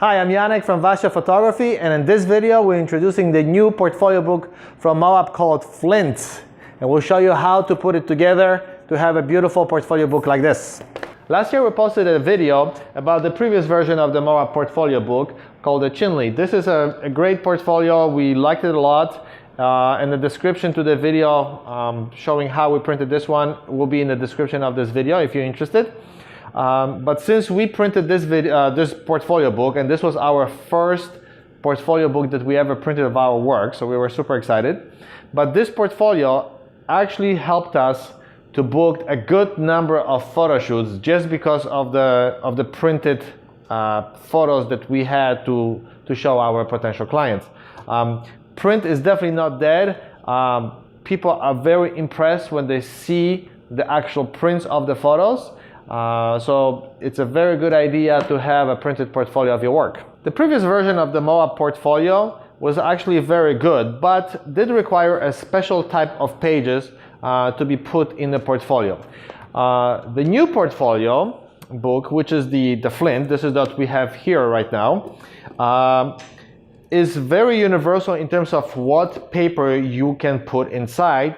Hi, I'm Yannick from Vasha Photography, and in this video we're introducing the new portfolio book from Moab called FLINT, and we'll show you how to put it together to have a beautiful portfolio book like this. Last year we posted a video about the previous version of the Moab portfolio book called the Chinley. This is a great portfolio. We liked it a lot, and the description to the video showing how we printed this one will be in the description of this video if you're interested. But since we printed this portfolio book, and this was our first portfolio book that we ever printed of our work, so we were super excited. But this portfolio actually helped us to book a good number of photo shoots just because of the printed photos that we had to show our potential clients. Print is definitely not dead. People are very impressed when they see the actual prints of the photos. So it's a very good idea to have a printed portfolio of your work. The previous version of the Moab portfolio was actually very good, but did require a special type of pages to be put in the portfolio. The new portfolio book, which is the FLINT, this is what we have here right now, is very universal in terms of what paper you can put inside,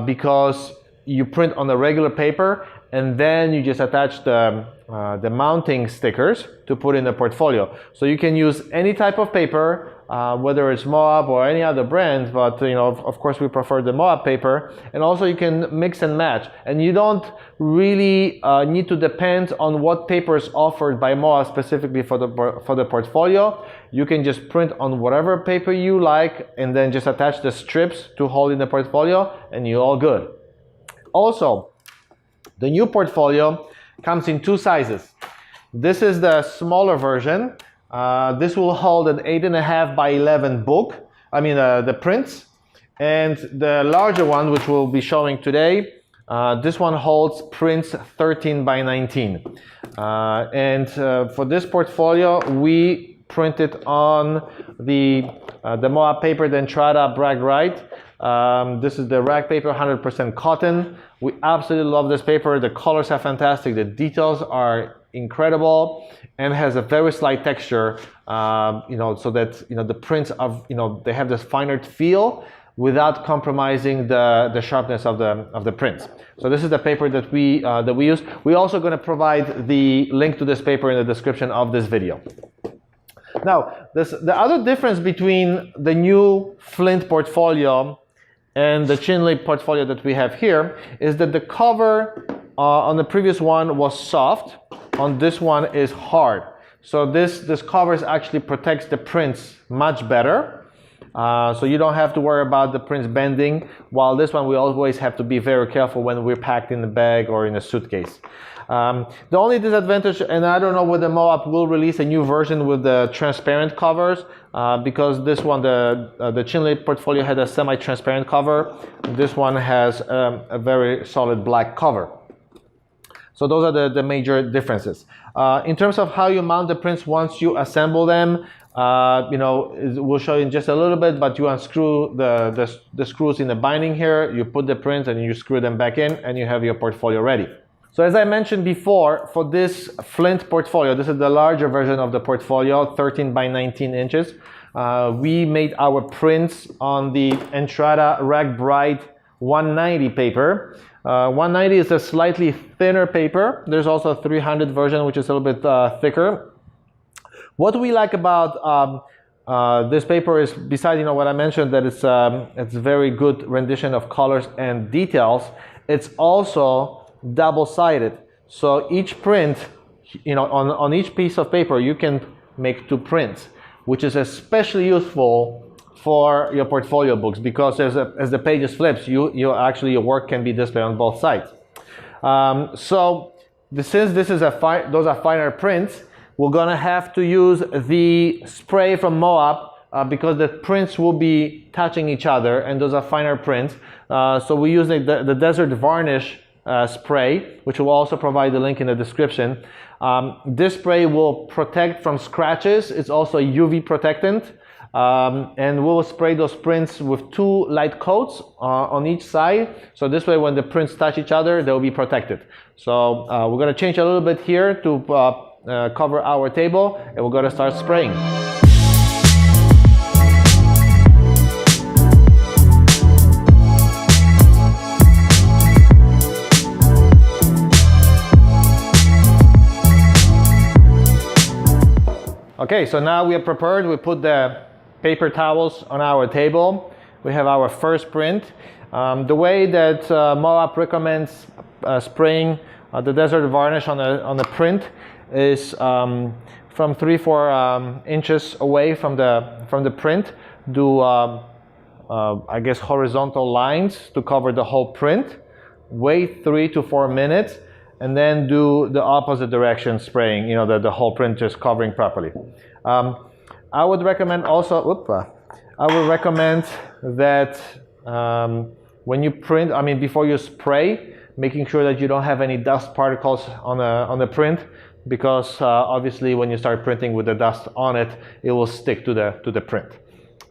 because you print on a regular paper and then you just attach the mounting stickers to put in the portfolio. So you can use any type of paper, whether it's Moab or any other brand, but of course we prefer the Moab paper. And also you can mix and match, and you don't really need to depend on what paper is offered by Moab specifically for the portfolio. You can just print on whatever paper you like and then just attach the strips to hold in the portfolio and you're all good. Also, the new portfolio comes in two sizes. This is the smaller version. This will hold an 8.5 by 11 book, the prints. And the larger one, which we'll be showing today, this one holds prints 13 by 19. For this portfolio, we printed on the Moab paper, the Entrada x-rite. This is the rag paper, 100% cotton. We absolutely love this paper. The colors are fantastic. The details are incredible and has a very slight texture, so that the prints of they have this finer feel without compromising the sharpness of the prints. So this is the paper that we use. We're also going to provide the link to this paper in the description of this video. Now, the other difference between the new FLINT portfolio and the Chinley portfolio that we have here is that the cover on the previous one was soft. On this one is hard. So this cover actually protects the prints much better. So you don't have to worry about the prints bending, while this one we always have to be very careful when we're packed in the bag or in a suitcase. The only disadvantage, and I don't know whether Moab will release a new version with the transparent covers, because this one, the Chinley portfolio had a semi-transparent cover. This one has a very solid black cover. So those are the major differences. In terms of how you mount the prints once you assemble them, we'll show you in just a little bit, but you unscrew the screws in the binding here, you put the prints and you screw them back in, and you have your portfolio ready. So as I mentioned before, for this FLINT portfolio, this is the larger version of the portfolio, 13 by 19 inches. We made our prints on the Entrada x-rite 190 paper. 190 is a slightly thinner paper. There's also a 300 version, which is a little bit thicker. What we like about this paper is, besides what I mentioned, that it's a very good rendition of colors and details, it's also double-sided. So each print, on each piece of paper, you can make two prints, which is especially useful for your portfolio books, because as the pages flips, your work can be displayed on both sides. Since this is those are finer prints, we're gonna have to use the spray from Moab, because the prints will be touching each other, and those are finer prints. So we use the Desert Varnish spray, which will also provide the link in the description. This spray will protect from scratches. It's also a UV protectant, and we'll spray those prints with two light coats on each side, so this way when the prints touch each other, they'll be protected. So we're going to change a little bit here to cover our table, and we're gonna start spraying. Okay, so now we are prepared. We put the paper towels on our table. We have our first print. The way that Moab recommends spraying the desert varnish on the print is from 3-4 inches away from the print. Do I guess horizontal lines to cover the whole print. Wait 3 to 4 minutes, and then do the opposite direction spraying, you know, the whole print just covering properly. I would recommend also, I would recommend that when you print, I mean, before you spray, making sure that you don't have any dust particles on the print, because obviously when you start printing with the dust on it, it will stick to the print.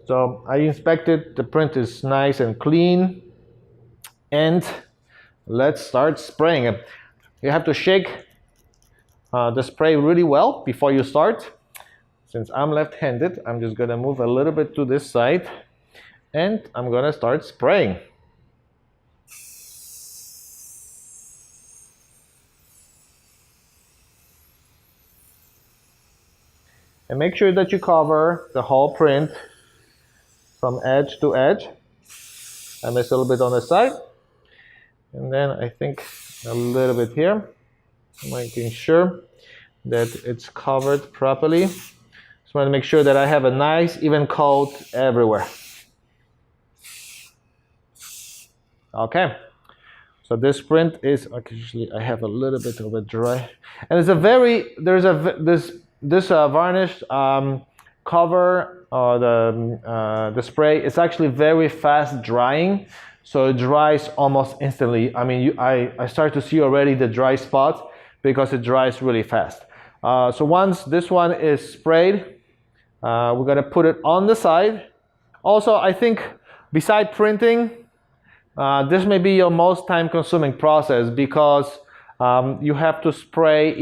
So I inspected, the print is nice and clean, and let's start spraying it. You have to shake the spray really well before you start. Since I'm left-handed, I'm just gonna move a little bit to this side, and I'm gonna start spraying. And make sure that you cover the whole print from edge to edge. I missed a little bit on the side, and then I think a little bit here, making sure that it's covered properly. Just want to make sure that I have a nice even coat everywhere. Okay, so this print is actually, I have a little bit of a dry, and it's a very, this varnish cover, the spray, it's actually very fast drying. So it dries almost instantly. I mean, I start to see already the dry spots because it dries really fast. So once this one is sprayed, we're gonna put it on the side. Also, I think beside printing, this may be your most time-consuming process, because you have to spray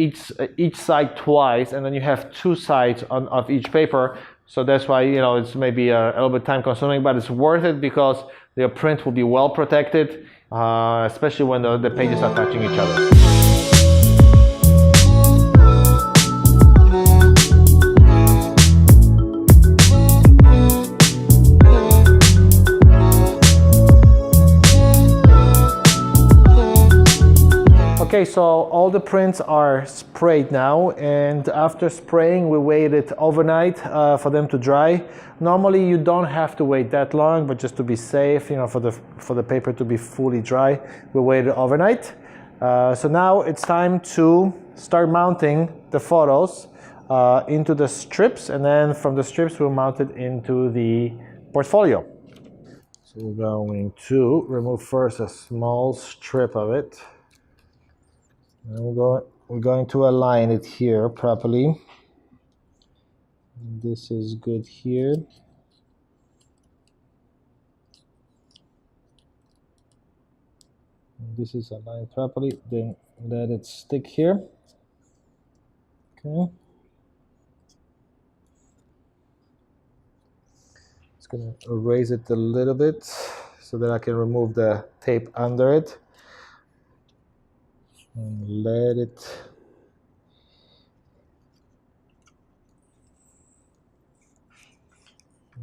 each side twice, and then you have 2 sides of each paper. So that's why, you know, it's maybe a little bit time-consuming, but it's worth it because your print will be well protected, especially when the pages are touching each other. Okay, so all the prints are sprayed now, and after spraying we waited overnight for them to dry. Normally you don't have to wait that long, but just to be safe, you know, for the paper to be fully dry, we waited overnight. So now it's time to start mounting the photos into the strips, and then from the strips we'll mount it into the portfolio. So we're going to remove first a small strip of it. And we're going to align it here properly. This is good here. And this is aligned properly. Then let it stick here. Okay. Just gonna erase it a little bit so that I can remove the tape under it. And let it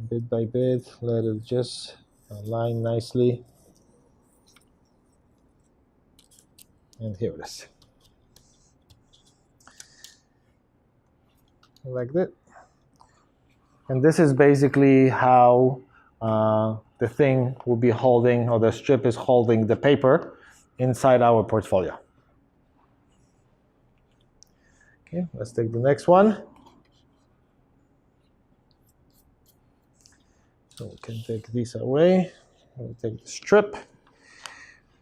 bit by bit, let it just align nicely. And here it is. Like that. And this is basically how the thing will be holding, or the strip is holding the paper inside our portfolio. Okay, let's take the next one. So we can take this away. We'll take the strip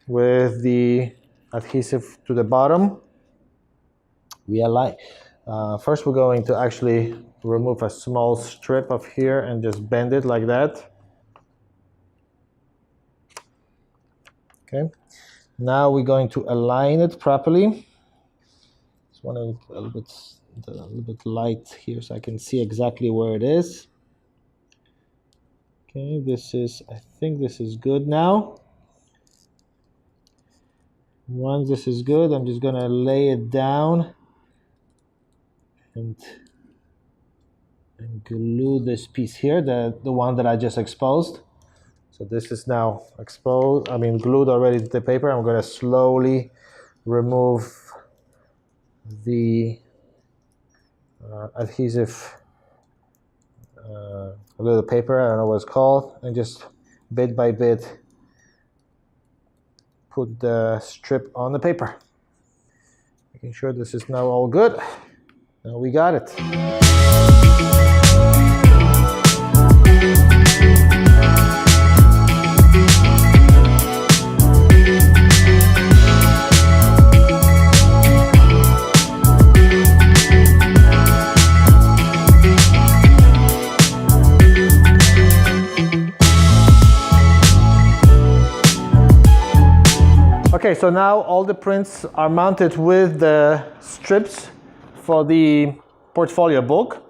with the adhesive to the bottom. We align. First we're going to actually remove a small strip of here and just bend it like that. Okay. Now we're going to align it properly. Just want to a little bit a little bit light here so I can see exactly where it is. Okay, I think this is good now. Once this is good, I'm just gonna lay it down and glue this piece here, the one that I just exposed. So this is now exposed, glued already to the paper. I'm gonna slowly remove the adhesive little paper, I don't know what it's called, and just bit by bit put the strip on the paper. Making sure this is now all good. Now we got it. Okay, so now all the prints are mounted with the strips for the portfolio book.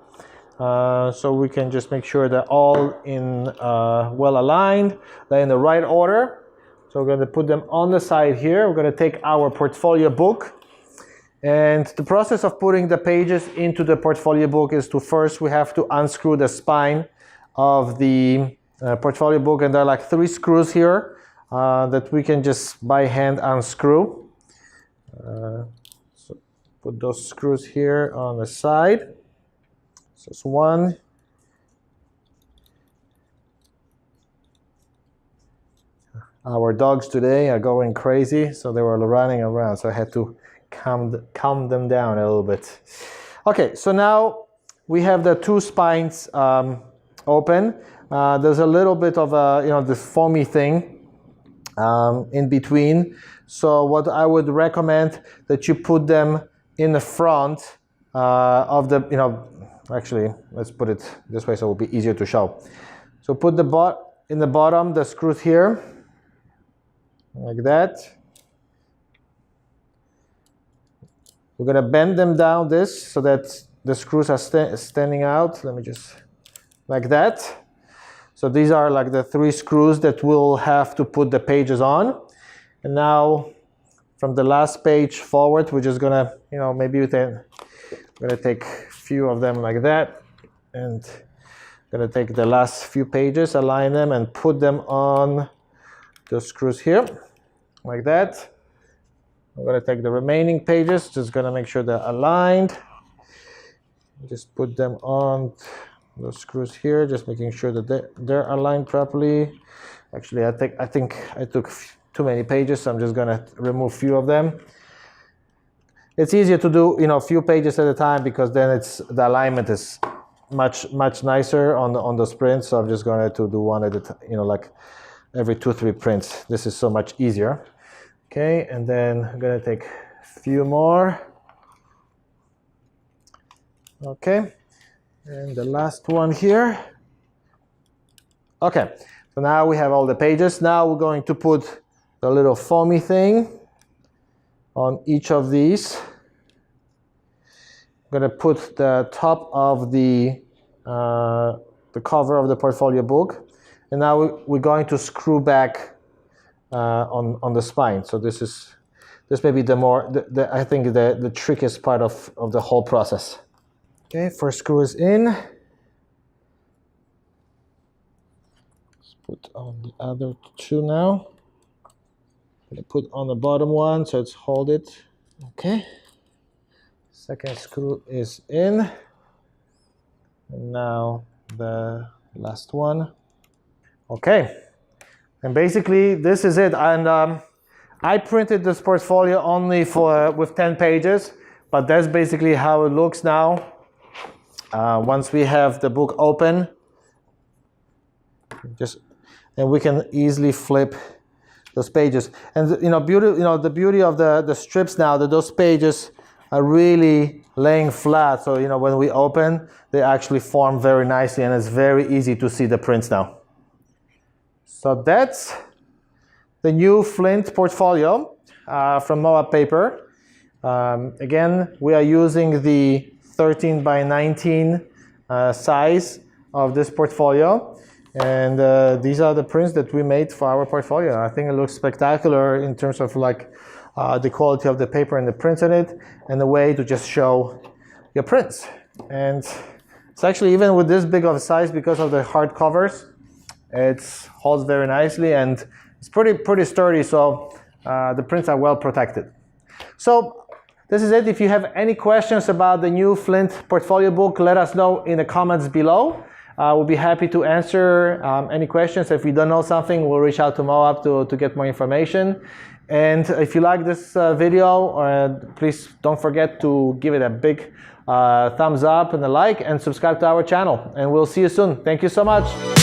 So we can just make sure they're all in well aligned, they're in the right order. So we're going to put them on the side here. We're going to take our portfolio book. And the process of putting the pages into the portfolio book is to first we have to unscrew the spine of the portfolio book. And there are like 3 screws here. That we can just by hand unscrew. So put those screws here on the side. So it's 1. Our dogs today are going crazy, so they were running around, so I had to calm them down a little bit. Okay, so now we have the 2 spines open. There's a little bit of a, this foamy thing in between. So what I would recommend that you put them in the front of the, actually let's put it this way so it will be easier to show. So put in the bottom the screws here, like that. We're gonna bend them down this so that the screws are standing out. Let me just, like that. So these are like the 3 screws that we'll have to put the pages on. And now from the last page forward, we're just gonna, maybe we're gonna take a few of them like that. And gonna take the last few pages, align them and put them on the screws here, like that. I'm gonna take the remaining pages, just gonna make sure they're aligned. Just put them on those screws here, just making sure that they're aligned properly. Actually, I think I took too many pages, so I'm just gonna remove a few of them. It's easier to do, a few pages at a time because then the alignment is much nicer on those prints. So I'm just going to do one at a time, like every 2-3 prints. This is so much easier. Okay, and then I'm going to take a few more. Okay. And the last one here. Okay, so now we have all the pages. Now we're going to put the little foamy thing on each of these. I'm going to put the top of the cover of the portfolio book. And now we're going to screw back on the spine. So this may be I think the trickiest part of the whole process. Okay, first screw is in. Let's put on the other 2 now. I'm going to put on the bottom one so it's hold it. Okay. Second screw is in. And now the last one. Okay. And basically this is it. And I printed this portfolio only with 10 pages, but that's basically how it looks now. Once we have the book open, and we can easily flip those pages. And the beauty of the strips now that those pages are really laying flat. So when we open, they actually form very nicely, and it's very easy to see the prints now. So that's the new FLINT portfolio from Moab Paper. Again, we are using the 13 by 19 size of this portfolio. And these are the prints that we made for our portfolio. I think it looks spectacular in terms of like the quality of the paper and the prints in it, and the way to just show your prints. And it's actually, even with this big of a size, because of the hard covers, it holds very nicely and it's pretty sturdy, so the prints are well protected. So this is it. If you have any questions about the new FLINT portfolio book, let us know in the comments below. We'll be happy to answer any questions. If we don't know something, we'll reach out to Moab to get more information. And if you like this video, please don't forget to give it a big thumbs up and a like, and subscribe to our channel. And we'll see you soon. Thank you so much.